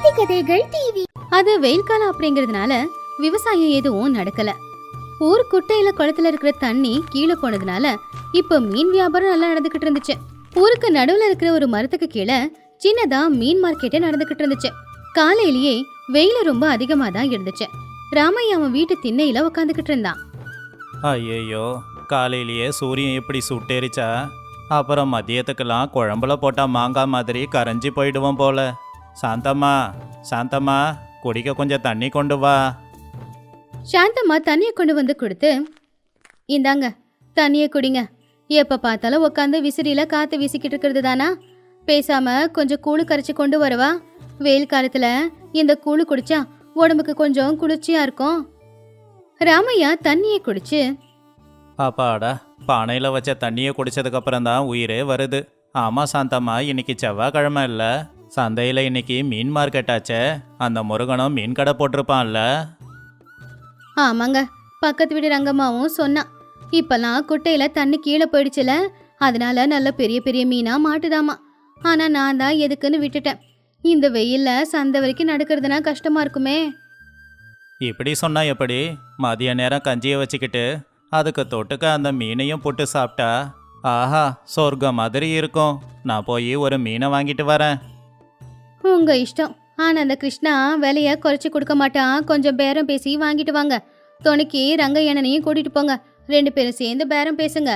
நீதி கதைகள் டிவி. அது வெயில் காலம் அப்படிங்கறதுனால விவசாயம் எதுவும் நடக்கல. ஊர் குட்டையில குளத்துல இருக்கிற தண்ணி கீழே போனதுனால இப்ப மீன் வியாபாரம் நல்லா நடந்துகிட்டு இருந்துச்சு. ஊருக்கு நடுவுல இருக்கிற ஒரு மரத்துக்கு கீழே சின்னதா மீன் மார்க்கெட்டே நடந்துகிட்டு இருந்துச்சு. காலையிலேயே வெயில் ரொம்ப அதிகமா தான் இருந்துச்சு. ராமையா அவன் வீட்டு திண்ணையில உட்காந்துக்கிட்டு இருந்தான். ஐயோ, காலையிலேயே சூரியன் எப்படி சுட்டேரிச்சா அப்புறம் மதியத்துக்கெல்லாம் குழம்புல போட்டா மாங்காய் மாதிரி கரைஞ்சி போயிடுவோம் போல. சாந்தம்மா, சாந்தம்மா, குடிக்க கொஞ்சம் தண்ணி கொண்டு வா. சாந்தம்மா தண்ணியை கொண்டு வந்து கொடுத்து, இந்தாங்க தண்ணியை குடிங்க. எப்ப பார்த்தாலும் உட்காந்து விசிறியில காத்து வீசிக்கிட்டு இருக்கிறது தானா? பேசாம கொஞ்சம் கூழு கரைச்சி கொண்டு வரவா? வெயில் காலத்துல இந்த கூழு குடிச்சா உடம்புக்கு கொஞ்சம் குளிர்ச்சியா இருக்கும். ராமையா தண்ணியை குடிச்சு, அப்பாடா, பானையில் வச்ச தண்ணியை குடிச்சதுக்கப்புறம் தான் உயிரே வருது. ஆமாம் சாந்தம்மா, இன்னைக்கு செவ்வாய்க்கிழமை இல்லை, சந்தையில் இன்னைக்கு மீன் மார்க்கெட் ஆச்சே. அந்த முருகனும் மீன் கடை போட்டிருப்பான்ல. ஆமாங்க, பக்கத்து வீடு ரங்கம்மாவும் சொன்னான். இப்பெல்லாம் குட்டையில தண்ணி கீழே போயிடுச்சுல, அதனால நல்ல பெரிய பெரிய மீனா மாட்டுதாமா. ஆனா நான் தான் எதுக்குன்னு விட்டுட்டேன். இந்த வெயில்ல சந்தை வரைக்கும் நடக்கிறதுனா கஷ்டமா இருக்குமே. இப்படி சொன்னா எப்படி? மதிய நேரம் கஞ்சியை வச்சுக்கிட்டு அதுக்கு தொட்டுக்க அந்த மீனையும் போட்டு சாப்பிட்டா ஆஹா, சொர்க்கம் மாதிரி இருக்கும். நான் போய் ஒரு மீனை வாங்கிட்டு வரேன். உங்க இஷ்டம். ஆனா அந்த கிருஷ்ணா விலைய குறைச்சி கொடுக்க மாட்டான். கொஞ்சம் பேரம் பேசி வாங்கிட்டு வாங்க. துணைக்கு ரங்கையண்ணனையும் கூட்டிட்டு போங்க. 2 பேரும் சேர்ந்து பேரம் பேசுங்க.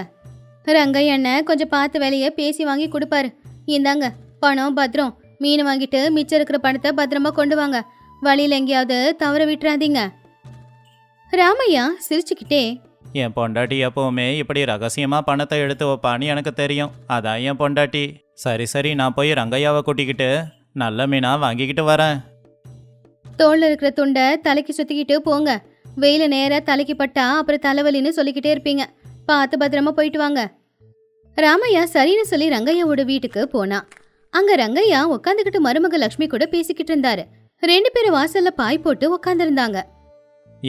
ரங்கையண்ணன் கொஞ்சம் பார்த்து விலைய பேசி வாங்கி கொடுப்பாரு. இந்தாங்க பணம் பத்திரம். மீன் வாங்கிட்டு மிச்சம் இருக்கிற பணத்தை பத்திரமா கொண்டு வாங்க. வழியில் எங்கேயாவது தவற விட்டுறாதீங்க. ராமையா சிரிச்சுக்கிட்டே, என் பொண்டாட்டி எப்பவுமே இப்படி ரகசியமா பணத்தை எடுத்து வைப்பான்னு எனக்கு தெரியும். அதான் என் பொண்டாட்டி. சரி சரி, நான் போய் ரங்கையாவை கூட்டிக்கிட்டு நல்ல மீனா வாங்கிக்கிட்டு வரேன். தோல்ல இருக்கிற துண்டை தலைக்கு சுத்திக்கிட்டு போங்க. வெயில நேர தலைக்கு பட்டா அப்புறம் தலைவலின்னு சொல்லிக்கிட்டே இருப்பீங்க. பார்த்து பத்திரமா போயிட்டு வாங்க. ராமையா சரின்னு சொல்லி ரங்கையாவோட வீட்டுக்கு போனான். அங்க ரங்கையா உட்காந்துக்கிட்டு மருமக லட்சுமி கூட பேசிக்கிட்டு இருந்தாரு. 2 பேரும் வாசல்ல பாய் போட்டு உட்காந்துருந்தாங்க.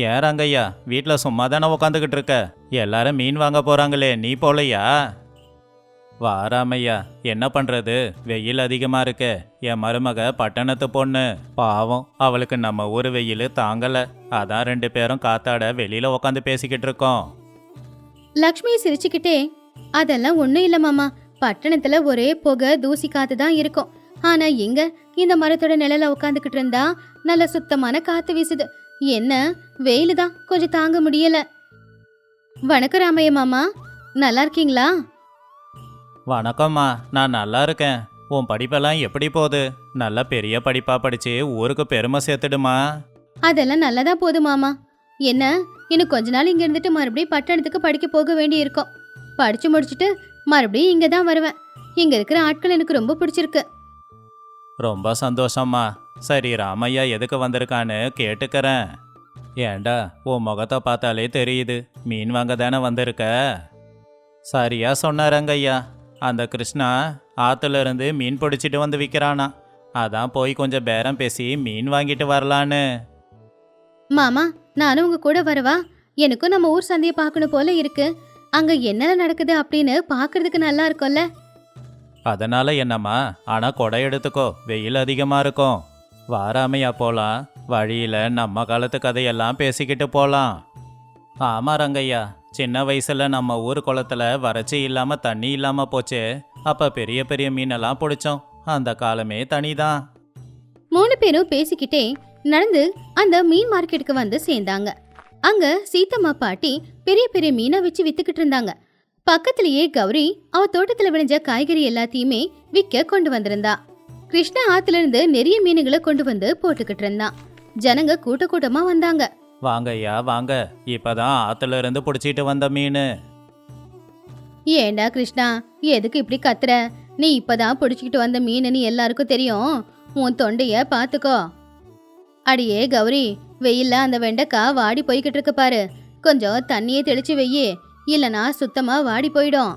ஏன் ரங்கையா, வீட்டில் சும்மா தானே உட்காந்துக்கிட்டு இருக்க? எல்லாரும் மீன் வாங்க போறாங்களே, நீ போலையா? வாராமையா, என்ன பண்றது, வெயில் அதிகமா இருக்கு. என் மருமக பட்டணத்து பொண்ணு, பாவம், அவளுக்கு நம்ம ஊர் வெயில் தாங்கல. அதான் 2 பேரும் காத்தாட வெளியில உட்காந்து பேசிக்கிட்டு இருக்கோம். லக்ஷ்மி சிரிச்சுக்கிட்டே, அதெல்லாம் ஒண்ணும் இல்ல மாமா. பட்டணத்துல ஒரே புகை தூசி காத்து தான் இருக்கும். ஆனா இங்க இந்த மரத்தோட நிழல உட்காந்துக்கிட்டு இருந்தா நல்ல சுத்தமான காத்து வீசுது. என்ன வெயிலு தான் கொஞ்சம் தாங்க முடியல. வணக்கம் ராமையா மாமா, நல்லா இருக்கீங்களா? வணக்கம்மா, நான் நல்லா இருக்கேன். உன் படிப்பெல்லாம் எப்படி போகுது? நல்ல பெரிய படிப்பா படிச்சு ஊருக்கு பெருமை சேர்த்துடுமா? அதெல்லாம் நல்லதா போகுது மாமா. என்ன இன்னும் கொஞ்ச நாள் இங்க இருந்துட்டு மறுபடியும் பட்டணத்துக்கு படிக்க போக வேண்டி இருக்கும். படிச்சு முடிச்சுட்டு மறுபடியும் இங்க தான் வருவேன். இங்க இருக்கிற ஆட்கள் எனக்கு ரொம்ப பிடிச்சிருக்கு. ரொம்ப சந்தோஷம்மா. சரி, ராமையா எதுக்கு வந்திருக்கான்னு கேட்டுக்கிறேன். ஏண்டா, உன் முகத்தை பார்த்தாலே தெரியுது, மீன் வாங்க தானே வந்திருக்க. சரியா சொன்னாரங்கய்யா, அந்த கிருஷ்ணா ஆத்துல இருந்து மீன் பிடிச்சிட்டு வந்து விற்கிறானா. அதான் போய் கொஞ்சம் பேரம் பேசி மீன் வாங்கிட்டு வரலான்னு. மாமா, நானும் உங்க கூட வரவா? எனக்கும் நம்ம ஊர் சந்தையை பார்க்கணும் போல இருக்கு. அங்க என்னென்ன நடக்குது அப்படின்னு பாக்குறதுக்கு நல்லா இருக்கும்ல. அதனால என்னம்மா, ஆனா கொடை எடுத்துக்கோ, வெயில் அதிகமா இருக்கும். வாராமையா போலாம். வழியில நம்ம காலத்து கதையெல்லாம் பேசிக்கிட்டு போலாம். ஆமா ரங்கையா, சின்ன வயசுல நம்ம ஊர் குளத்துல வறட்சி இல்லாம தண்ணி இல்லாம போச்சு. அப்ப பெரிய பெரிய மீனெல்லாம் பிடிச்சோம். அந்த காலமே தனிதான். 3 பேரும் பேசிக்கிட்டே நடந்து அந்த மீன் மார்க்கெட்டுக்கு வந்து சேர்ந்தாங்க. அங்க சீத்தம்மா பாட்டி பெரிய பெரிய மீனை வச்சு வித்துக்கிட்டு இருந்தாங்க. பக்கத்திலேயே கௌரி அவ தோட்டத்துல விளைஞ்ச காய்கறி எல்லாத்தையுமே விற்க கொண்டு வந்திருந்தா. கிருஷ்ணா ஆத்துல இருந்து நிறைய மீனுகளை கொண்டு வந்து போட்டுக்கிட்டு இருந்தான். ஜனங்க கூட்ட கூட்டமா வந்தாங்க. வாங்கய்யா வாங்க, இப்பதான் ஆத்துல இருந்து பிடிச்சிட்டு வந்த மீன். ஏண்டா கிருஷ்ணா, எதுக்கு இப்படி கத்துற? நீ இப்பதான் பிடிச்சிக்கிட்டு வந்த மீனுன்னு எல்லாருக்கும் தெரியும். உன் தொண்டைய பாத்துக்கோ. அடியே கௌரி, வெயில்ல அந்த வெண்டைக்காய் வாடி போய்கிட்டு இருக்கு பாரு. கொஞ்சம் தண்ணியை தெளிச்சு வெய்யி, இல்லனா சுத்தமா வாடி போயிடும்.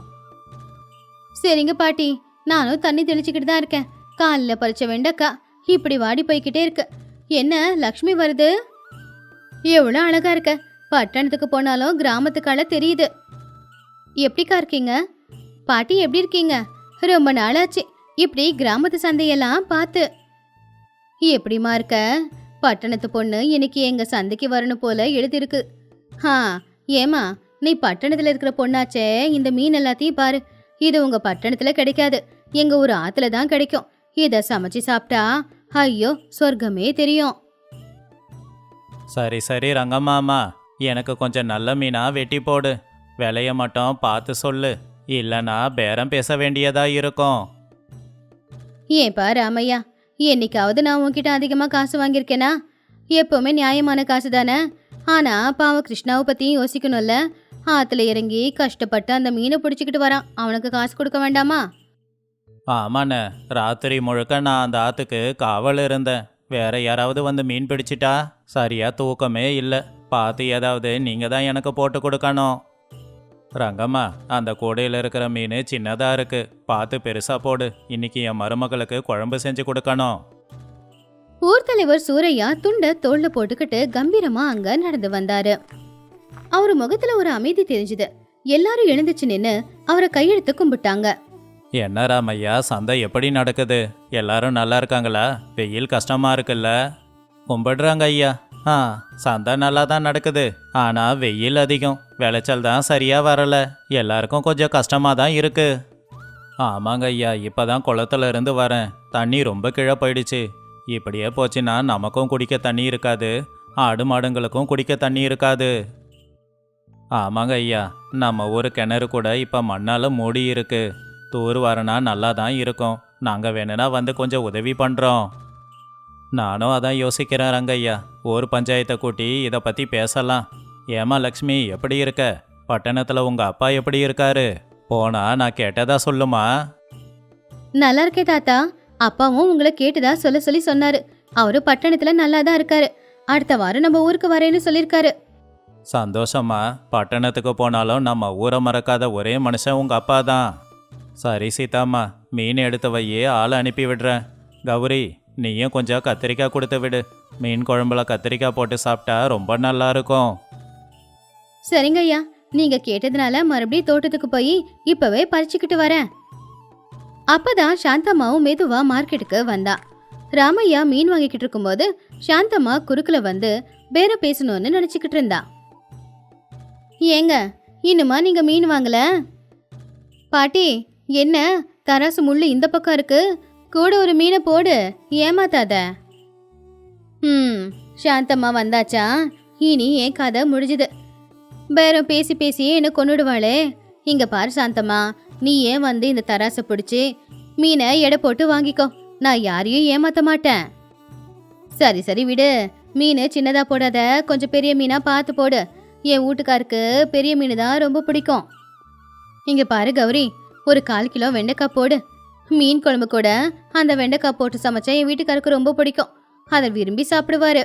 சரிங்க பாட்டி, நானும் தண்ணி தெளிச்சுக்கிட்டு தான் இருக்கேன். காலில் பறிச்ச வெண்டைக்காய் இப்படி வாடி போய்கிட்டே இருக்கு. என்ன லக்ஷ்மி வருது? எவ்வளோ அழகா இருக்க. பட்டணத்துக்கு போனாலும் கிராமத்துக்கால தெரியுது. எப்படிக்கா இருக்கீங்க? பாட்டி எப்படி இருக்கீங்க? ரொம்ப நாளாச்சு இப்படி கிராமத்து சந்தையெல்லாம் பார்த்து. எப்படிமா இருக்க? பட்டணத்து பொண்ணு இன்னைக்கு எங்க சந்தைக்கு வரணும் போல எழுதிருக்கு. ஹா, ஏமா நீ பட்டணத்துல இருக்கிற பொண்ணாச்சே, இந்த மீன் எல்லாத்தையும் பாரு. இது உங்க பட்டணத்துல கிடைக்காது, எங்க ஊர் ஆத்துல தான் கிடைக்கும். இத சமைச்சு சாப்பிட்டா ஐயோ சொர்க்கமே தெரியும். சரி சரி ரங்கம்மாமா, எனக்கு கொஞ்சம் நல்ல மீனா வெட்டி போடு. விலைய மட்டும் பார்த்து சொல்லு, இல்லைன்னா பேரம் பேச வேண்டியதா இருக்கும். ஏன்பா ராமையா, என்னைக்காவது நான் உன்கிட்ட அதிகமா காசு வாங்கியிருக்கேனா? எப்பவுமே நியாயமான காசு தானே. ஆனா பாவம் கிருஷ்ணாவை பத்தியும் யோசிக்கணும்ல. ஆத்துல இறங்கி கஷ்டப்பட்டு அந்த மீனை பிடிச்சிக்கிட்டு வரான், அவனுக்கு காசு கொடுக்க வேண்டாமா? ஆமாண்ணே, ராத்திரி முழுக்க நான் அந்த ஆத்துக்கு காவல் இருந்தேன். வேற யாராவது வந்து மீன் பிடிச்சிட்டா சரியா தூக்கமே இல்லை. பார்த்து ஏதாவது நீங்க தான் எனக்கு போட்டு கொடுக்கணும். ரங்கம்மா, அந்த கூடையில் இருக்கிற மீன் சின்னதா இருக்கு, பார்த்து பெருசா போடு. இன்னைக்கு என் மருமகளுக்கு குழம்பு செஞ்சு கொடுக்கணும். ஊர் தலைவர் சூரையா துண்ட தோல்ல போட்டுக்கிட்டு கம்பீரமா அங்க நடந்து வந்தாரு. அவரு முகத்துல ஒரு அமைதி தெரிஞ்சுது. எல்லாரும் எழுந்துச்சு நின்னு அவரை கையெடுத்து கும்பிட்டாங்க. என்ன ராமையா, சந்தை எப்படி நடக்குது? எல்லாரும் நல்லா இருக்காங்களா? வெயில் கஷ்டமா இருக்குல்ல? கும்பிடுறாங்க ஐயா. சந்தை நல்லா தான் நடக்குது, ஆனா வெயில் அதிகம், விளைச்சல் தான் சரியா வரல. எல்லாருக்கும் கொஞ்சம் கஷ்டமா தான் இருக்கு. ஆமாங்க ஐயா, இப்பதான் குளத்துல இருந்து வரேன். தண்ணி ரொம்ப கீழே போயிடுச்சு. இப்படியே போச்சுன்னா நமக்கும் குடிக்க தண்ணி இருக்காது, ஆடு மாடுங்களுக்கும் குடிக்க தண்ணி இருக்காது. ஆமாங்க ஐயா, நம்ம ஊர் கிணறு கூட இப்ப மண்ணால மூடி இருக்கு. தூர் வரனா நல்லா தான் இருக்கும். நாங்க வேணும்னா வந்து கொஞ்சம் உதவி பண்றோம். நானும் அதான் யோசிக்கிறேன் ரங்கையா. ஊர் பஞ்சாயத்தை கூட்டி இதை பற்றி பேசலாம். ஏமா லக்ஷ்மி, எப்படி இருக்க? பட்டணத்தில் உங்கள் அப்பா எப்படி இருக்காரு? போனா நான் கேட்டதா சொல்லுமா? நல்லா இருக்கே தாத்தா. அப்பாவும் உங்களை கேட்டுதா சொல்ல சொல்லி சொன்னாரு. அவரு பட்டணத்துல நல்லா தான் இருக்காரு. அடுத்த வாரம் நம்ம ஊருக்கு வரேன்னு சொல்லிருக்காரு. சந்தோஷமா. பட்டணத்துக்கு போனாலும் நம்ம ஊரை மறக்காத ஒரே மனுஷன் உங்கள் அப்பா தான். சரி சீதாம்மா, மீன் எடுத்து வையே, ஆளை அனுப்பி விடுறேன். கௌரி, நீயும் கொஞ்சம் கத்திரிக்காய் கொடுத்து விடு. மீன் குழம்புல கத்திரிக்காய் போட்டு சாப்பிட்டா ரொம்ப நல்லா இருக்கும். சரிங்க ஐயா, நீங்க கேட்டதுனால மறுபடியும் தோட்டத்துக்கு போய் இப்பவே பறிச்சுக்கிட்டு வரேன். அப்பதான் சாந்தம்மாவும் மெதுவா மார்க்கெட்டுக்கு வந்தா. ராமையா மீன் வாங்கிக்கிட்டு இருக்கும்போது சாந்தம்மா குறுக்குல வந்து பேர பேசணும்னு நினைச்சுக்கிட்டு இருந்தா. ஏங்க, இன்னுமா நீங்க மீன் வாங்கல? பாட்டி, என்ன தராசு முள்ளு இந்த பக்கம் இருக்கு, கூட ஒரு மீனை போடு, ஏமாத்தாத. சாந்தம்மா வந்தாச்சா? இனி என் கதை முடிஞ்சுது. பேரம் பேசி பேசியே என்ன கொன்னுடுவாளே. இங்க பாரு சாந்தம்மா, நீ ஏன் வந்து இந்த தராசை பிடிச்சி மீனை எடை போட்டு வாங்கிக்கோ. நான் யாரையும் ஏமாத்த மாட்டேன். சரி சரி விடு, மீன் சின்னதா போடாத, கொஞ்சம் பெரிய மீனா பார்த்து போடு. என் வீட்டுக்காருக்கு பெரிய மீன் தான் ரொம்ப பிடிக்கும். இங்க பாரு கௌரி, ஒரு 1/4 கிலோ வெண்டைக்காய் போடு. மீன் குழம்பு கூட அந்த வெண்டைக்காய் போட்டு சமைச்சா என் வீட்டுக்காருக்கு ரொம்ப பிடிக்கும், அதை விரும்பி சாப்பிடுவாரு.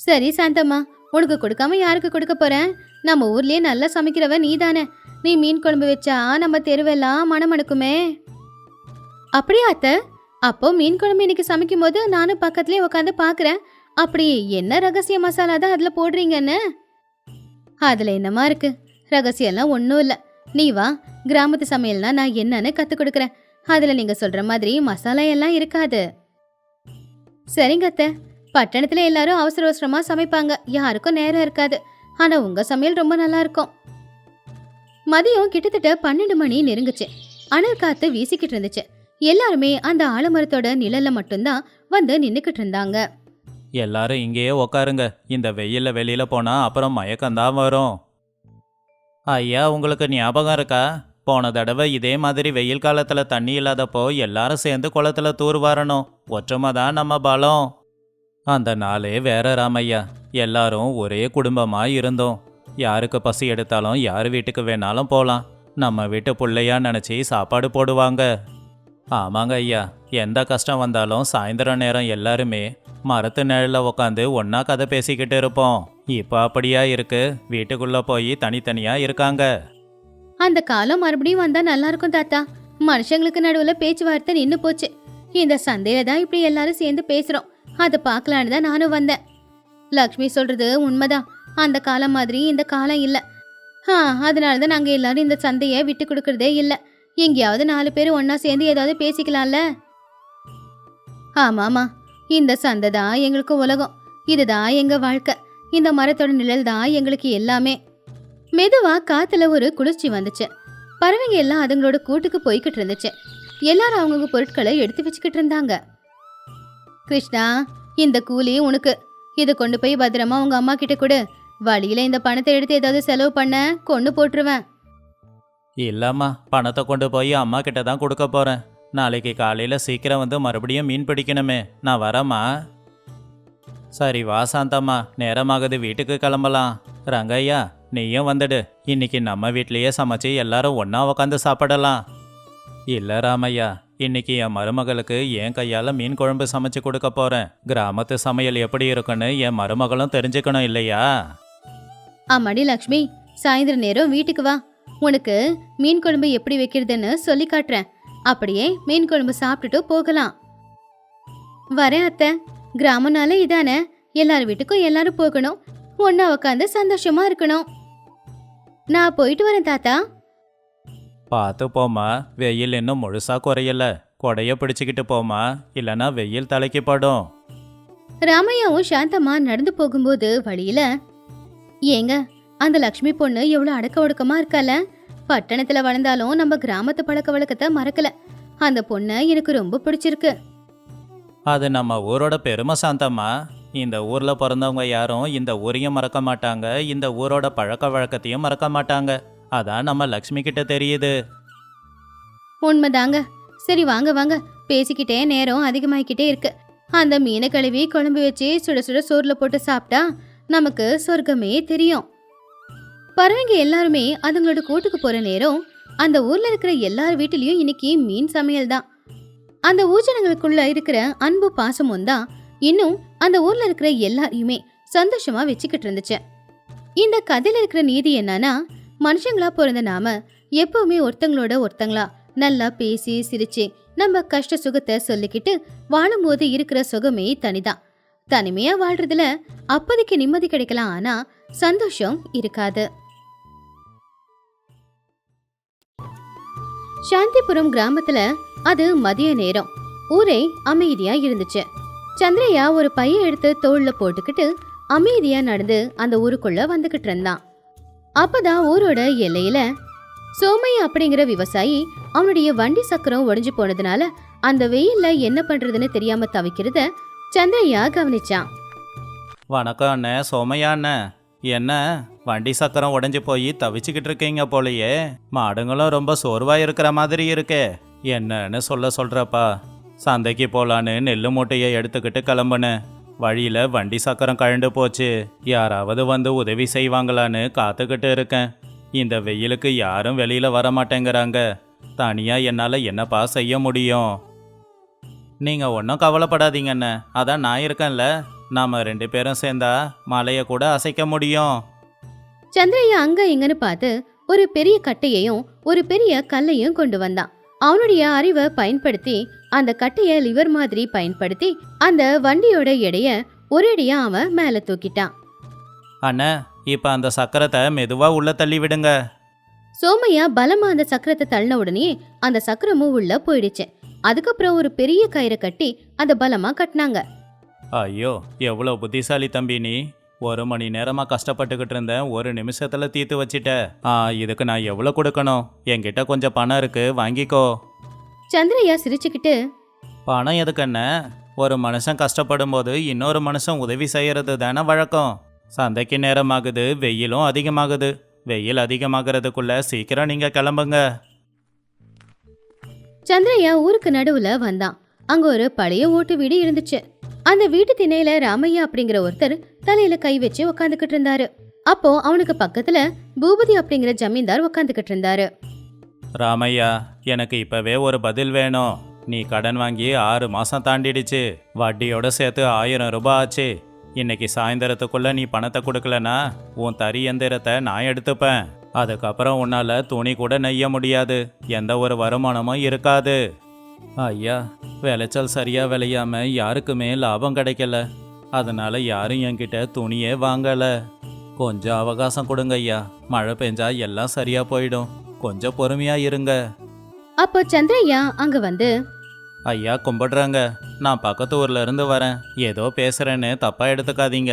சரி சாந்தம்மா, உனக்கு கொடுக்காம யாருக்கு கொடுக்க போறேன்? நம்ம ஊர்லயே நல்லா சமைக்கிறவ நீ தானே. நீ மீன் குழம்பு வச்சா நம்ம தெருவெல்லாம் மணமணக்குமே. அப்படியா அத்தை? அப்போ மீன் குழம்பு இன்னைக்கு சமைக்கும் போது நானும் பக்கத்துலயே உட்காந்து பாக்குறேன். அப்படி என்ன ரகசிய மசாலா தான் அதுல போடுறீங்கன்னு? அதுல என்னமா இருக்கு? ரகசியம்லாம் ஒன்றும் இல்லை. நீ வா, கிராமத்து சமையல்னா நான் என்னன்னு கத்து கொடுக்குறேன். அதுல நீங்க சொல்ற மாதிரி மசாலா எல்லாம் இருக்காது. சரிங்க அத்தை. பட்டணத்துல எல்லாரும் அவசர அவசரமா சமைப்பாங்க, யாருக்கும் நேரம் இருக்காது. ஆனா உங்க சமையல் ரொம்ப நல்லா இருக்கும். மதியம் கிட்டத்தட்ட 12 மணி நெருங்குச்சு. அனல் காத்து வீசிக்கிட்டு இருந்துச்சு. எல்லாருமே அந்த ஆலமரத்தோட நிழல்ல மட்டும்தான் வந்து நின்னுக்கிட்டு இருந்தாங்க. எல்லாரும் இங்கேயே உக்காருங்க. இந்த வெயில்ல வெளியில போனா அப்புறம் மயக்கம்தான் வரும். ஐயா, உங்களுக்கு ஞாபகம் இருக்கா? போன தடவை இதே மாதிரி வெயில் காலத்துல தண்ணி இல்லாதப்போ எல்லாரும் சேர்ந்து குளத்துல தூர் வாரணும். ஒற்றுமை தான் நம்ம பலம். அந்த நாளே வேற ராமையா. எல்லாரும் ஒரே குடும்பமா இருந்தோம். யாருக்கு பசி எடுத்தாலும் யார் வீட்டுக்கு வேணாலும் போகலாம். நம்ம வீட்டு பிள்ளையா நினச்சி சாப்பாடு போடுவாங்க. ஆமாங்க ஐயா, எந்த கஷ்டம் வந்தாலும் சாயந்தரம் நேரம் எல்லாருமே மரத்து நிழலில் உக்காந்து ஒன்றா கதை பேசிக்கிட்டு இருப்போம். இப்போ அப்படியா இருக்கு? வீட்டுக்குள்ளே போய் தனித்தனியாக இருக்காங்க. அந்த காலம் மறுபடியும் வந்தா நல்லா இருக்கும் தாத்தா. மனுஷங்களுக்கு நடுவுல பேச்சுவார்த்தை நின்னு போச்சு. இந்த சந்தையில தான் இப்படி எல்லாரும் சேர்ந்து பேசுறோம். அதை பார்க்கலான்னு தான் நானும் வந்தேன். லக்ஷ்மி சொல்றது உண்மைதான். அந்த காலம் மாதிரி இந்த காலம் இல்ல. அதனாலதான் நாங்க எல்லாரும் இந்த சந்தைய விட்டு கொடுக்கறதே இல்ல. எங்கேயாவது 4 பேர் ஒன்னா சேர்ந்து ஏதாவது பேசிக்கலாம்ல. ஆமாமா, இந்த சந்தை தான் எங்களுக்கு உலகம், இதுதான் எங்க வாழ்க்கை, இந்த மரத்தோட நிழல் தான் எங்களுக்கு எல்லாமே. மெதுவா காத்துல ஒரு குளிர்ச்சி வந்துச்சு. பறவைங்க எல்லாம் அதுங்களோட கூட்டுக்கு போய்கிட்டு இருந்துச்சு. எல்லாரும் அவங்கவுங்க பொருட்களை எடுத்து வச்சுக்கிட்டு இருந்தாங்க. கிருஷ்ணா, இந்த கூலி உனக்கு. இதை கொண்டு போய் பத்திரமா உங்க அம்மா கிட்ட கொடு. வழியில இந்த பணத்தை எடுத்து ஏதாவது செலவு பண்ண கொண்டு போட்டுருவேன். இல்லம்மா, பணத்தை கொண்டு போய் அம்மா கிட்ட தான் கொடுக்க போறேன். நாளைக்கு காலையில சீக்கிரம் வந்து மறுபடியும் மீன் பிடிக்கணுமே, நான் வரேம்மா. சரி வா சாந்தம்மா, நேரமாகுது, வீட்டுக்கு கிளம்பலாம். ரங்கையா, நீயும் வந்துடு. இன்னைக்கு நம்ம வீட்லயே சமைச்சு எல்லாரும் ஒண்ணா உக்காந்து சாப்பிடலாம். இல்ல ராமையா, இன்னைக்கு என் மருமகளுக்கு என் கையால மீன் குழம்பு சமைச்சு கொடுக்க போறேன். கிராமத்து சமையல் எப்படி இருக்குன்னு என் மருமகளும் தெரிஞ்சுக்கணும் இல்லையா? ஆமாடி லக்ஷ்மி, சாயந்தரம் நேரம் வீட்டுக்கு வா. உனக்கு மீன் குழம்பு எப்படி வைக்கிறதுன்னு சொல்லி காட்டுறேன். அப்படியே மீன் குழம்பு சாப்பிட்டுட்டு போகலாம். வரேன் அத்தை. கிராமம்னால இதானே, எல்லார் வீட்டுக்கும் எல்லாரும் போகணும், ஒன்னா உட்காந்து சந்தோஷமா இருக்கணும். நான் போயிட்டு வரேன் தாத்தா. பார்த்து போமா, வெயில் இன்னும் முழுசா குறையல. கொடைய பிடிச்சிக்கிட்டு போமா, இல்லைன்னா வெயில் தலைக்கு படும். ராமையாவும் சாந்தம்மா நடந்து போகும்போது வழியில, ஏங்க அந்த லக்ஷ்மி பொண்ணு எவ்வளவு அடக்க ஒடுக்கமா இருக்கால. பட்டணத்துல வளர்ந்தாலும் நம்ம கிராமத்து பழக்க வழக்கத்தை மறக்கல. அந்த பொண்ணை எனக்கு ரொம்ப பிடிச்சிருக்கு. அது நம்ம ஊரோட பெருமை சாந்தம்மா. இந்த ஊர்ல பிறந்தவங்க யாரும் இந்த ஊரையும் மறக்க மாட்டாங்க, இந்த ஊரோட பழக்க வழக்கத்தையும் மறக்க மாட்டாங்க. அதான் நம்ம லக்ஷ்மி கிட்ட தெரியுது. உண்மைதாங்க. சரி வாங்க வாங்க, பேசிக்கிட்டே நேரம் அதிகமாகிக்கிட்டே இருக்கு. அந்த மீனை கழுவி குழம்பு வச்சு சுட சுட சோறுல போட்டு சாப்பிட்டா நமக்கு சொர்க்கமே தெரியும். பறவைங்க எல்லாருமே அதுங்களோட கூட்டுக்கு போற நேரம் அந்த ஊர்ல இருக்கிற எல்லார் வீட்டிலயும் இன்னைக்கு மீன் சமையல் தான். அந்த ஊஜனங்களுக்குள்ள இருக்கிற அன்பு பாசமும் தான் இன்னும் அந்த ஊர்ல இருக்கிற எல்லாரையுமே சந்தோஷமா வச்சுக்கிட்டு இருந்துச்சு. இந்த கதையில இருக்கிற நீதி என்னன்னா, மனுஷங்களா பிறந்த நாம எப்பவுமே ஒருத்தங்களோட ஒருத்தங்களா நல்லா பேசி சிரிச்சு நம்ம கஷ்ட சுகத்தை சொல்லிக்கிட்டு வாழும்போது இருக்கிற சுகமே தனிதான். தனிமையா வாழ்றதுல அப்போதைக்கு நிம்மதி கிடைக்கலாம், ஆனா சந்தோஷம் இருக்காது. சாந்திபுரம் கிராமத்துல அது மதிய நேரம். ஊரே அமைதியா இருந்துச்சு. சந்திரையா ஒரு பைய எடுத்து தோள்ல போட்டுக்கிட்டு அமைதியா நடந்து அந்த ஊருக்குள்ள வந்துகிட்டு இருந்தான். அப்பதான் ஊரோட எல்லையில சோமையா அப்படிங்கிற விவசாயி அவனுடைய வண்டி சக்கரம் உடைஞ்சு போனதுனால அந்த வெயில்ல என்ன பண்றதுன்னு தெரியாம தவிக்கிறத சந்திரையா கவனிச்சான். வணக்கம் அண்ணே, சோமையா அண்ணே. என்ன வண்டி சக்கரம் உடைஞ்சு போய் தவிச்சுக்கிட்டு இருக்கீங்க போலயே. மாடுங்களும் ரொம்ப சோர்வா இருக்கிற மாதிரி இருக்கே. என்னன்னு சொல்றப்பா. சந்தைக்கு போலான்னு நெல்லு மூட்டையை எடுத்துக்கிட்டு கிளம்புனேன். வழியில வண்டி சக்கரம் கழண்டு போச்சு. யாராவது வந்து உதவி செய்வாங்களான்னு காத்துக்கிட்டு இருக்கேன். இந்த வெயிலுக்கு யாரும் வெளியில வர மாட்டேங்கிறாங்க. தனியா என்னால என்னப்பா செய்ய முடியும்? நீங்க ஒன்றும் கவலைப்படாதீங்கண்ணே, அதான் நான் இருக்கேன்ல. நாம 2 பேரும் சேர்ந்தா மலையை கூட அசைக்க முடியும். சந்திரையா அங்க இங்கன்னு பார்த்து ஒரு பெரிய கட்டையையும் ஒரு பெரிய கல்லையும் கொண்டு வந்தான். அவனுடைய அறிவை பயன்படுத்தி அந்த கட்டைய லிவர் மாதிரி பயன்படுத்தி அந்த வண்டியோட எடைய ஒரேடியா அவன் மேல தூக்கிட்டான். அண்ணா, இப்ப அந்த சக்கரத்தை மெதுவா உள்ள தள்ளி விடுங்க. சோமையா பலமா அந்த சக்கரத்தை தள்ளின உடனே அந்த சக்கரமும் உள்ள போயிடுச்சு. அதுக்கப்புறம் ஒரு பெரிய கயிறை கட்டி அதை பலமா கட்டினாங்க. ஐயோ, எவ்வளோ புத்திசாலி தம்பி நீ. 1 மணி நேரமா கஷ்டப்பட்டுக்கிட்டு இருந்தேன், 1 நிமிஷத்துல தீர்த்து வச்சிட்ட. இதுக்கு நான் எவ்வளோ கொடுக்கணும்? என்கிட்ட கொஞ்சம் பணம் இருக்கு, வாங்கிக்கோ. சந்திரையா சிரிச்சுக்கிட்டு, பணம் எதுக்குன்னு? ஒரு மனுஷன் கஷ்டப்படும் போது இன்னொரு மனுஷன் உதவி செய்யறது தானே வழக்கம். சந்தைக்கு நேரமாகுது, வெயிலும் அதிகமாகுது. வெயில் அதிகமாகிறதுக்குள்ள சீக்கிரம் நீங்க கிளம்புங்க. சந்திரையா ஊருக்கு நடுவுல வந்தான். அங்க ஒரு பழைய ஓட்டு வீடு இருந்துச்சு. அந்த வீட்டு திணையில ராமையா அப்படிங்கிற ஒருத்தர் தலையில கை வச்சு உக்காந்துக்கிட்டு இருந்தாரு. அப்போ அவனுக்கு பக்கத்துல பூபதி அப்படிங்கிற ஜமீன்தார் உக்காந்துக்கிட்டு இருந்தாரு. ராமையா, எனக்கு இப்பவே ஒரு பதில் வேணும். நீ கடன் வாங்கி 6 மாசம் தாண்டிடுச்சு. வட்டியோட சேர்த்து 1000 ரூபாய் ஆச்சு. இன்னைக்கு சாயந்தரத்துக்குள்ள நீ பணத்தை கொடுக்கலனா உன் தறி எந்திரத்தை நான் எடுத்துப்பேன். அதுக்கப்புறம் உன்னால துணி கூட நெய்ய முடியாது, எந்த ஒரு வருமானமும் இருக்காது. ஐயா, விளைச்சல் சரியா விளையாம யாருக்குமே லாபம் கிடைக்கல. அதனால யாரும் என்கிட்ட துணியே வாங்கல. கொஞ்சம் அவகாசம் கொடுங்க ஐயா. மழை பெஞ்சா எல்லாம் சரியா போயிடும். கொஞ்சம் பொறுமையா இருங்க. அப்போ சந்திரையா அங்க வந்து, ஐயா கும்பிடுறாங்க. நான் பக்கத்து ஊர்ல இருந்து வரேன். ஏதோ பேசுறேன்னு தப்பா எடுத்துக்காதீங்க.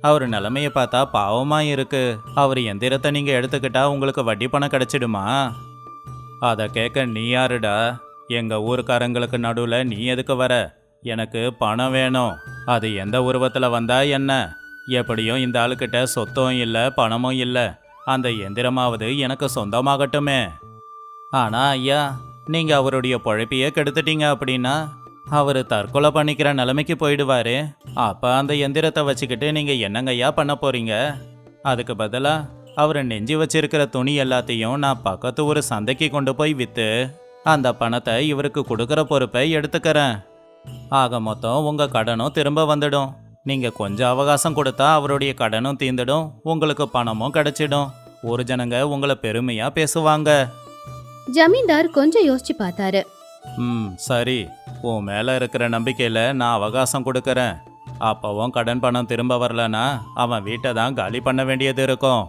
அவர் நிலைமைய பார்த்தா பாவமா இருக்கு. அவர் எந்திரத்தை நீங்க எடுத்துக்கிட்டா உங்களுக்கு வட்டி பணம் கிடைச்சிடுமா? அதை கேட்க நீ யாருடா? எங்க ஊருக்காரங்களுக்கு நடுவில் நீ எதுக்கு வர? எனக்கு பணம் வேணும். அது எந்த உருவத்துல வந்தா என்ன? எப்படியும் இந்த ஆளுக்கிட்ட சொத்தும் இல்லை, பணமும் இல்லை. அந்த எந்திரமாவது எனக்கு சொந்தமாகட்டுமே. ஆனா ஐயா, நீங்க அவருடைய பொழைப்பையே கெடுத்துட்டீங்க. அப்படின்னா அவர் தற்கொலை பண்ணிக்கிற நிலைமைக்கு போயிடுவாரு. அப்ப அந்த எந்திரத்தை வச்சுக்கிட்டு நீங்க என்னங்கய்யா பண்ண போறீங்க? அதுக்கு பதிலா அவர் நெஞ்சு வச்சிருக்கிற துணி எல்லாத்தையும் நான் பக்கத்து ஒரு சந்தைக்கு கொண்டு போய் வித்து அந்த பணத்தை இவருக்கு கொடுக்கற பொறுப்பை எடுத்துக்கிறேன். ஆக மொத்தம் உங்க கடனும் திரும்ப வந்துடும். நீங்க கொஞ்சம் அவகாசம் கொடுத்தா அவருடைய கடனும் தீர்ந்துடும், உங்களுக்கு பணமும் கிடைச்சிடும். ஒரு ஜனங்க உங்களை பெருமையா பேசுவாங்க. ஜமீன்தார் கொஞ்சம் யோசிச்சு பார்த்தாரு. சரி, உன் மேல இருக்கிற நம்பிக்கையில நான் அவகாசம் கொடுக்கறேன். அப்பவும் கடன் பணம் திரும்ப வரலனா அவன் வீட்டை தான் காலி பண்ண வேண்டியது இருக்கும்.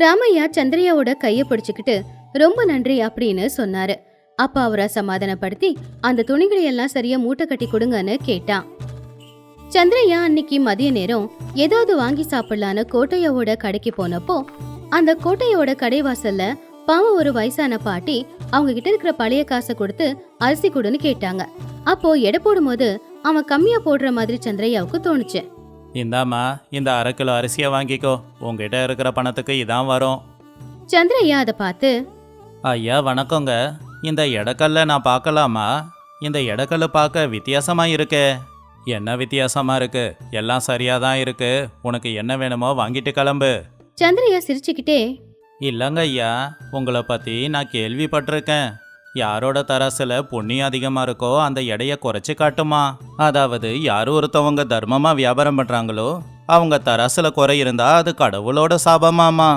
ராமையா சந்திரையாவோட கைய பிடிச்சுக்கிட்டு ரொம்ப நன்றி அப்படின்னு சொன்னாரு. அப்ப அவரை சமாதானப்படுத்தி அந்த துணிகளை எல்லாம் சரியா மூட்டை கட்டி கொடுங்கன்னு கேட்டான். சந்திரையா அன்னைக்கு மதிய நேரம் ஏதாவது வாங்கி சாப்பிடலான்னு கோட்டையாவோட கடைக்கு போனப்போ அந்த கோட்டையோட கடைவாசல்ல பாவம் ஒரு வயசான பாட்டி அவங்க கிட்ட இருக்கிற பழைய காசை கொடுத்து அரிசி கொடுன்னு கேட்டாங்க. அப்போ எடை போடும் போது அவன் கம்மியா போடுற மாதிரி சந்திரையாவுக்கு தோணுச்சு. இந்தாமா, இந்த 1/2 கிலோ அரிசியை வாங்கிக்கோ. உங்ககிட்ட இருக்கிற பணத்துக்கு இதான் வரும். சந்திரையா அதை பார்த்து, ஐயா வணக்கங்க. இந்த எடக்கல்ல நான் பார்க்கலாமா? இந்த எடக்கல்ல பார்க்க வித்தியாசமா இருக்கே. என்ன வித்தியாசமா இருக்கு? எல்லாம் சரியா தான் இருக்கு. உனக்கு என்ன வேணுமோ வாங்கிட்டு கிளம்பு. சந்திரையா சிரிச்சுக்கிட்டே, இல்லங்க ஐயா, உங்களை பத்தி நான் கேள்விப்பட்டிருக்கேன். யாரோட தராசுல புண்ணியம் அதிகமா இருக்கோ அந்த எடையை குறைச்சி காட்டுமா. அதாவது யார் ஒருத்தவங்க தர்மமா வியாபாரம் பண்றாங்களோ அவங்க தராசுல குறை இருந்தா அது கடவுளோட சாபமாமா.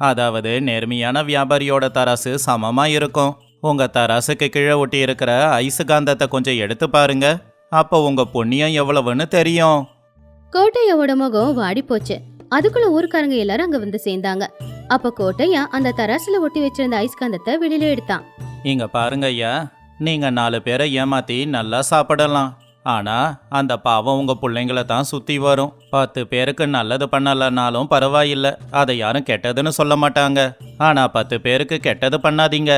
அதாவது நேர்மையான வியாபாரியோட தராசு சமமா இருக்கும். உங்க தராசுக்கு கீழே ஒட்டி இருக்கிற ஐசு காந்தத்தை கொஞ்சம் எடுத்து பாருங்க. அப்போ உங்க புண்ணியம் எவ்வளவுன்னு தெரியும். கோட்டையோட முகம் வாடி போச்சு. அதுக்குள்ள ஊருக்காரங்க எல்லாரும் அங்க வந்து சேர்ந்தாங்க. அப்ப கோட்டையா அந்த தராசுல ஒட்டி வச்சிருந்த ஐஸ்காந்தத்தை வெளியில எடுத்தான். இங்க பாருங்க ஐயா, நீங்க 4 பேரை ஏமாத்தி நல்லா சாப்பிடலாம். ஆனா அந்த பாவம் உங்க பிள்ளைங்கள தான் சுத்தி வரும். 10 பேருக்கு நல்லது பண்ணலனாலும் பரவாயில்ல, அதை யாரும் கெட்டதுன்னு சொல்ல மாட்டாங்க. ஆனா 10 பேருக்கு கெட்டது பண்ணாதீங்க.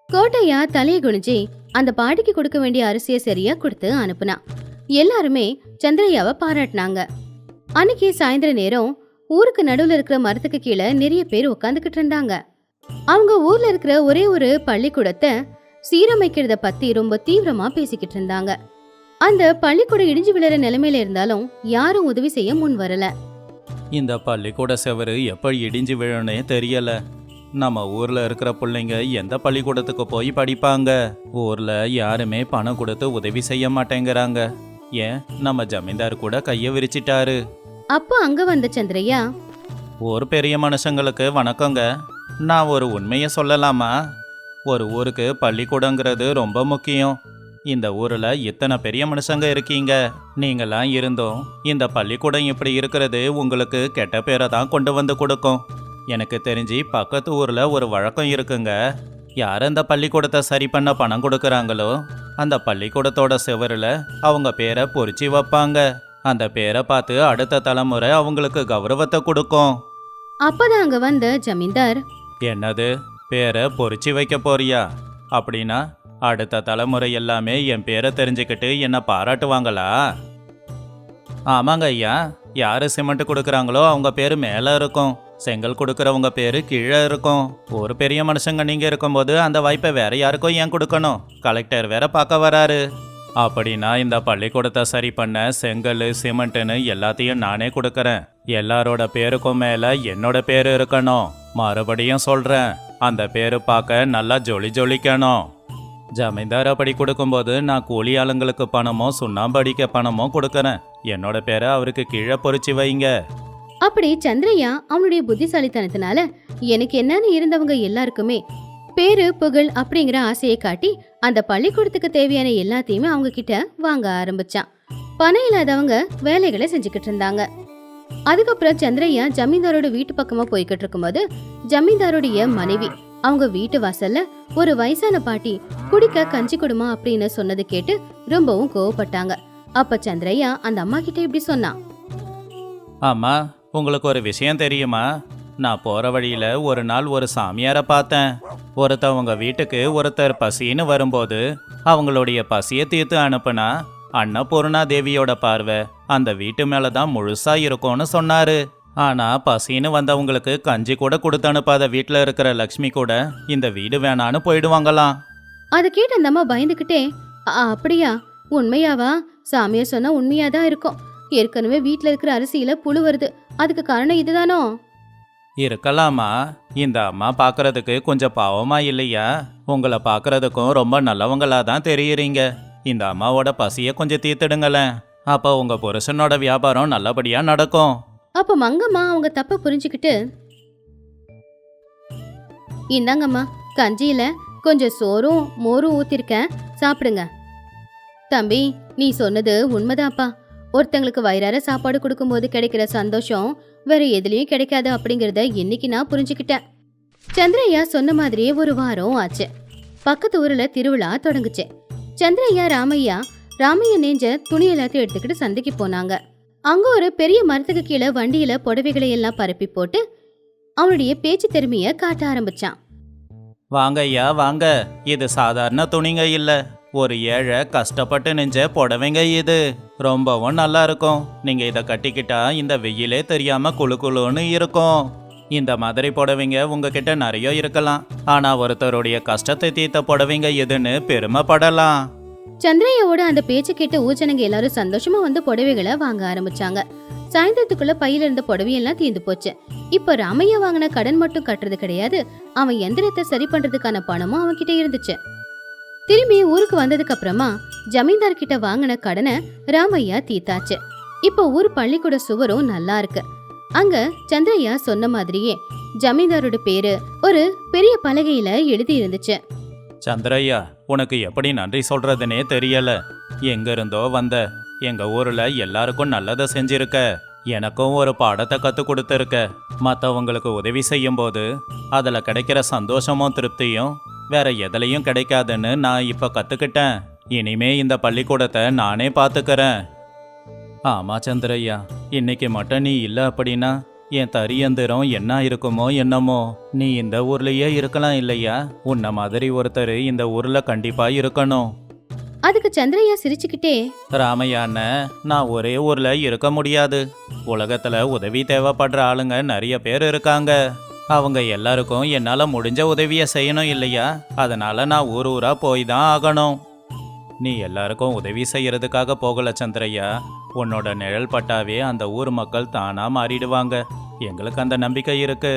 கோட்டையா தலையை குனிஞ்சி அந்த பாட்டிக்கு கொடுக்க வேண்டிய அரிசியை சரியா கொடுத்து அனுப்புனான். எல்லாருமே சந்திரையாவை பாராட்டினாங்க. அன்னைக்கு சாயந்தர நேரம் ஊருக்கு நடுவுல இருக்கிற மரத்துக்கு கீழே நிறைய பேர் உட்காந்துக்கிட்டு இருந்தாங்க. அவங்க ஊர்ல இருக்கிற ஒரே ஒரு பள்ளிக்கூடத்தை சீரமைக்கிறத பத்தி ரொம்ப தீவிரமா பேசிக்கிட்டு இருந்தாங்க. அந்த பள்ளிக்கூடம் இடிஞ்சு விழுற நிலைமையில இருந்தாலும் யாரும் உதவி செய்ய முன் வரல. இந்த பள்ளிக்கூட செவரு எப்படி இடிஞ்சு விழனே தெரியல. நம்ம ஊர்ல இருக்கிற பிள்ளைங்க எந்த பள்ளிக்கூடத்துக்கு போய் படிப்பாங்க? ஊர்ல யாருமே பணம் கொடுத்து உதவி செய்ய மாட்டேங்கிறாங்க. ஏன் நம்ம ஜமீன்தார் கூட கைய விரிச்சிட்டாரு. அப்போ அங்க வந்த சந்திரையா, ஒரு பெரிய மனுஷங்களுக்கு வணக்கங்க. நான் ஒரு உண்மையை சொல்லலாமா? ஒரு ஊருக்கு பள்ளிக்கூடங்கிறது ரொம்ப முக்கியம். இந்த ஊர்ல இத்தனை பெரிய மனுஷங்க இருக்கீங்க. நீங்களாம் இருந்தோம் இந்த பள்ளிக்கூடம் இப்படி இருக்கிறது உங்களுக்கு கெட்ட பேரை தான் கொண்டு வந்து கொடுக்கும். எனக்கு தெரிஞ்சு பக்கத்து ஊர்ல ஒரு வழக்கம் இருக்குங்க. யார் அந்த பள்ளிக்கூடத்தை சரி பண்ண பணம் கொடுக்கறாங்களோ அந்த பள்ளிக்கூடத்தோட செவரில் அவங்க பேரை பொறிச்சு வைப்பாங்க. அந்த பேரை பார்த்து அடுத்த தலைமுறை அவங்களுக்கு கௌரவத்தை கொடுக்கும். அப்பதான் அங்க வந்த ஜமீன்தார், என்னது, பேரை பொறிச்சு வைக்க போறியா? அப்படின்னா அடுத்த தலைமுறை எல்லாமே என் பேரை தெரிஞ்சுக்கிட்டு என்னை பாராட்டுவாங்களா? ஆமாங்க ஐயா, யாரு சிமெண்ட் கொடுக்குறாங்களோ அவங்க பேரு மேலே இருக்கும், செங்கல் கொடுக்குறவங்க பேரு கீழே இருக்கும். ஒரு பெரிய மனுஷங்க நீங்க இருக்கும்போது அந்த வாய்ப்பை வேற யாருக்கும் ஏன் கொடுக்கணும்? கலெக்டர் வேற பார்க்க வராரு. அப்படின்னா இந்த பள்ளிக்கூடத்தை சரி பண்ண செங்கல் சிமெண்ட்டுன்னு எல்லாத்தையும் நானே கொடுக்கறேன். எல்லாரோட பேருக்கும் மேல என்னோட பேரு இருக்கணும். மறுபடியும் சொல்றேன், அந்த பேரு பார்க்க நல்லா ஜொலி ஜொலிக்கணும். ஜமீன்தார் அப்படி கொடுக்கும்போது நான் கூலி ஆளுங்களுக்கு பணமோ சுண்ணாம்பு அடிக்க பணமோ கொடுக்கறேன். என்னோட பேரை அவருக்கு கீழே பொறிச்சு வைங்க. அப்படி சந்திரையா அவனுடைய புத்திசாலித்தனத்தினால எனக்கு என்னன்னு இருந்தவங்க எல்லாருக்குமே பேரு புகழ் அப்படிங்கிற ஆசையை காட்டி அந்த பள்ளிக்கூடத்துக்கு தேவையான எல்லாத்தையுமே அவங்க கிட்ட வாங்க ஆரம்பிச்சான். பணம் இல்லாதவங்க வேலைகளை செஞ்சுக்கிட்டு இருந்தாங்க. அதுக்கப்புறம் சந்திரையா ஜமீன்தாரோட வீட்டு பக்கமா போய்கிட்டு இருக்கும்போது ஜமீன்தாரோடைய மனைவி அவங்க வீட்டு வாசல்ல ஒரு வயசான பாட்டி குடிக்க கஞ்சி குடுமா அப்படின்னு சொன்னது கேட்டு ரொம்பவும் கோவப்பட்டாங்க. அப்ப சந்திரையா அந்த அம்மா கிட்ட இப்படி சொன்னான். அம்மா, உங்களுக்கு ஒரு விஷயம் தெரியுமா? நான் போற வழியில ஒரு நாள் ஒரு சாமியாரை பார்த்தேன். ஒருத்தவங்க வீட்டுக்கு ஒருத்தர் பசின்னு வரும்போது அவங்களுடைய பசியை தீர்த்து அனுப்புனா அன்னபூர்ணா தேவியோட பார்வை அந்த வீட்டு மேலதான் முழுசா இருக்கும்னு சொன்னாரு. ஆனா பசின்னு வந்தவங்களுக்கு கஞ்சி கூட கொடுத்து அனுப்பாத வீட்டுல இருக்கிற லக்ஷ்மி கூட இந்த வீடு வேணான்னு போயிடுவாங்களாம். அதை கேட்டு அந்த அம்மா பயந்துகிட்டே, அப்படியா? உண்மையாவா? சாமியா சொன்னா உண்மையாதான் இருக்கும். ஏற்கனவே வீட்டுல இருக்கிற அரிசியில புழு வருது, அதுக்கு காரணம் இதுதானோ? இருக்கலாமா? இந்த அம்மா பார்க்கறதுக்கு கொஞ்சம் பாவமா இல்லையா? உங்களை பார்க்கறதுக்கும் ரொம்ப நல்லவங்களா தான் தெரியுறீங்க. இந்த அம்மாவோட பசியை கொஞ்சம் தீர்த்துடுங்களேன். அப்போ உங்க புருஷனோட வியாபாரம் நல்லபடியா நடக்கும். அப்ப மங்கம்மா அவங்க தப்ப புரிஞ்சுக்கிட்டு, இந்தாங்கம்மா, கஞ்சியில கொஞ்சம் சோறும் மோரும் ஊத்திருக்கேன், சாப்பிடுங்க. தம்பி, நீ சொன்னது உண்மைதான்ப்பா. ஒருத்தங்களுக்கு வயிறார சாப்பாடு கொடுக்கும்போது கிடைக்கிற சந்தோஷம் வேற எதுலயும் கிடைக்காது அப்படிங்கறத இன்னைக்கு நான் புரிஞ்சுக்கிட்டேன். சந்திரையா சொன்ன மாதிரியே ஒரு வாரம் ஆச்சு. பக்கத்து ஊர்ல திருவிழா தொடங்குச்சு. சந்திரையா ராமையா நெஞ்ச துணி எல்லாத்தையும் எடுத்துக்கிட்டு சந்தைக்கு போனாங்க. அங்க ஒரு பெரிய மரத்துக்கு கீழே வண்டியில புடவைகளை எல்லாம் பரப்பி போட்டு அவனுடைய பேச்சு திறமைய காட்ட ஆரம்பிச்சான். வாங்க ஐயா, வாங்க. இது சாதாரண துணிங்க இல்ல, ஒரு ஏழை கஷ்டப்பட்டு நெஞ்ச புடவைங்க. இது ரொம்பவும் நல்லா இருக்கும். நீங்க இதை கட்டிக்கிட்டா இந்த வெயிலே தெரியாம குளு குளுன்னு இருக்கும். இந்த மாதிரி புடவைங்க உங்ககிட்ட நிறைய இருக்கலாம், ஆனா ஒருத்தருடைய கஷ்டத்தை தீர்த்த புடவைங்க எதுன்னு பெருமைப்படலாம். சந்திரையாவோட அந்த பேச்சு கேட்ட ஊஜனங்க எல்லாரும் சந்தோஷமா வந்து புடவைகளை வாங்க ஆரம்பிச்சாங்க. சாயந்தரத்துக்குள்ள பையில இருந்த புடவையெல்லாம் தீர்ந்து போச்சு. இப்ப ராமையா வாங்கின கடன் மட்டும் கட்டுறது கிடையாது, அவன் எந்திரத்தை சரி பண்றதுக்கான பணமும் அவன் கிட்ட இருந்துச்சு. திரும்பி ஊருக்கு வந்ததுக்கு அப்புறமா ஜமீன்தார் கிட்ட வாங்கின கடனை ராமையா தீத்தாச்சு. இப்ப ஊர் பள்ளிக்கூட சுவரும் நல்லா இருக்கு. அங்க சந்திரையா சொன்ன மாதிரியே ஜமீன்தாரோட பேரு ஒரு பெரிய பலகையில எழுதி இருந்துச்சு. சந்திரையா, உனக்கு எப்படி நன்றி சொல்றதுனே தெரியல. எங்க இருந்தோ வந்த, எங்க ஊர்ல எல்லாருக்கும் நல்லதை செஞ்சிருக்க, எனக்கும் ஒரு பாடத்தை கத்து கொடுத்துருக்க. மற்றவங்களுக்கு உதவி செய்யும் போது அதுல கிடைக்கிற சந்தோஷமும் திருப்தியும் வேற எதுலையும் கிடைக்காதுன்னு நான் இப்ப கத்துக்கிட்டேன். இனிமே இந்த பள்ளிக்கூடத்தை நானே பாத்துக்கிறேன். ஆமா சந்திரையா, இன்னைக்கு மட்டும் நீ இல்ல அப்படின்னா என் தரியந்திரம் என்ன இருக்குமோ என்னமோ. நீ இந்த ஊர்லயே இருக்கலாம் இல்லையா? உன்ன மாதிரி ஒருத்தர் இந்த ஊர்ல கண்டிப்பா இருக்கணும். அதுக்கு சந்திரையா சிரிச்சுக்கிட்டே, ராமையான, நான் ஒரே ஊர்ல இருக்க முடியாது. உலகத்துல உதவி தேவைப்படுற ஆளுங்க நிறைய பேர் இருக்காங்க. அவங்க எல்லாருக்கும் என்னால முடிஞ்ச உதவியை செய்யணும் இல்லையா? அதனால நான் ஊர் ஊரா போய் தான் ஆகணும். நீ எல்லாருக்கும் உதவி செய்யறதுக்காக போகல சந்திரையா. உன்னோட நிழல் பட்டாவே அந்த ஊர் மக்கள் தானா மாறிடுவாங்க. எங்களுக்கு அந்த நம்பிக்கை இருக்கு.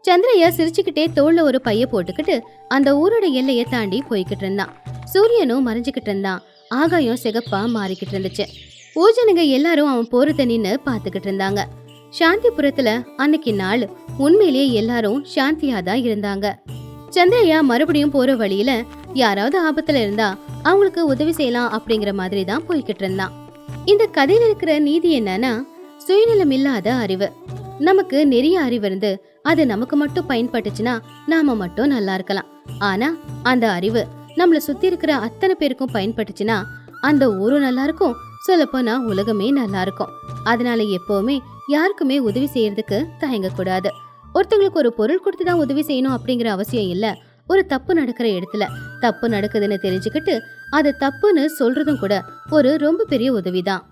சந்திரையா சிரிச்சுக்கிட்டே தோல்ல ஒரு பைய போட்டுக்கிட்டு அந்த ஊரோட எல்லையை தாண்டி போய்கிட்டு இருந்தான். சூரியனும் மறைஞ்சுக்கிட்டு இருந்தான். ஆகாயம் சிகப்பா மாறிக்கிட்டு இருந்துச்சு. ஊஜனுங்க எல்லாரும் அவன் போறத நின்னு பாத்துக்கிட்டு இருந்தாங்க. சாந்திபுரத்துல அன்னைக்கு நாள் உண்மையிலேயே எல்லாரும் சாந்தியா தான் இருந்தாங்க. சந்திரையா மறுபடியும் போற வழியில யாராவது ஆபத்துல இருந்தா அவங்களுக்கு உதவி செய்யலாம் அப்படிங்கிற மாதிரி தான் போய்கிட்டு இருந்தான். இந்த கதையில இருக்கிற நீதி என்னன்னா, சுயநலம் இல்லாத அறிவு. நமக்கு நிறைய அறிவு இருந்து அது நமக்கு மட்டும் பயன்பட்டுச்சுன்னா நாம மட்டும் நல்லா இருக்கலாம். ஆனா அந்த அறிவு நம்மள சுத்தி இருக்கிற அத்தனை பேருக்கும் பயன்பட்டுச்சுன்னா அந்த ஊரும் நல்லா இருக்கும், சொல்லப்போனா உலகமே நல்லா இருக்கும். அதனால எப்பவுமே யாருக்குமே உதவி செய்யறதுக்கு தயங்க கூடாது. ஒருத்தங்களுக்கு ஒரு பொருள் கொடுத்துதான் உதவி செய்யணும் அப்படிங்கிற அவசியம் இல்ல. ஒரு தப்பு நடக்கிற இடத்துல தப்பு நடக்குதுன்னு தெரிஞ்சுக்கிட்டு அது தப்புன்னு சொல்றதும் கூட ஒரு ரொம்ப பெரிய உதவிதான்.